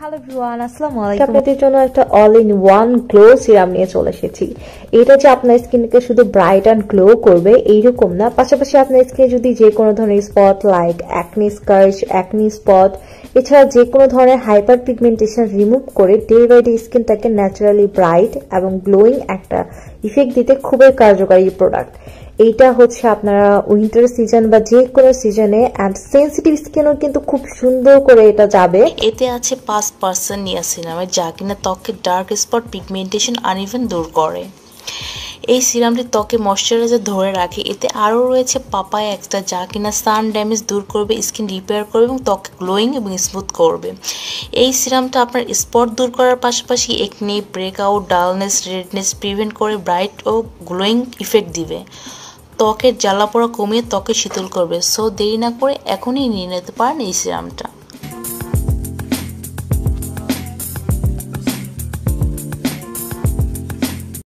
Hello everyone, আসসালামু আলাইকুম। আপনাদের জন্য একটা all in one glow serum নিয়ে চলে এসেছি। এটা যে আপনার স্কিনকে শুধু ব্রাইট অ্যান্ড গ্লো করবে এইরকম না, পাশাপাশি আপনার স্কিনে যদি যে কোনো ধরনের spot like acne scars, acne spot, এছাড়া যে কোনো ধরনের হাইপার পিগমেন্টেশন রিমুভ করে ডে বাই ডে স্কিনটাকে ন্যাচারালি ব্রাইট এবং গ্লোয়িং একটা ইফেক্ট দিতে খুবই কার্যকারী প্রোডাক্ট। এইটা হচ্ছে আপনারা উইন্টার সিজন বা যে কোনো সিজনে অ্যান্ড সেন্সিটিভ স্কিনও কিন্তু খুব সুন্দর করে এটা যাবে। এতে আছে 5% নিয়াসিনামাইড, যা কিনা ত্বকের ডার্ক স্পট, পিগমেন্টেশন, আনইভেন দূর করে। এই সিরামটি ত্বকে ময়শ্চারাইজার ধরে রাখে। এতে আরও রয়েছে পাপায়া এক্সট্রা, যা কিনা সান ড্যামেজ দূর করবে, স্কিন রিপেয়ার করবে এবং ত্বকে গ্লোয়িং এবং স্মুথ করবে। এই সিরামটা আপনার স্পট দূর করার পাশাপাশি acne, breakout, dullness, redness prevent করে ব্রাইট ও গ্লোয়িং ইফেক্ট দিবে। ত্বকের জ্বালা পোড়া কমিয়ে ত্বকে শীতল করবে। সো দেরি না করে এখনই নিয়ে নিতে পারেন এই সিরামটা।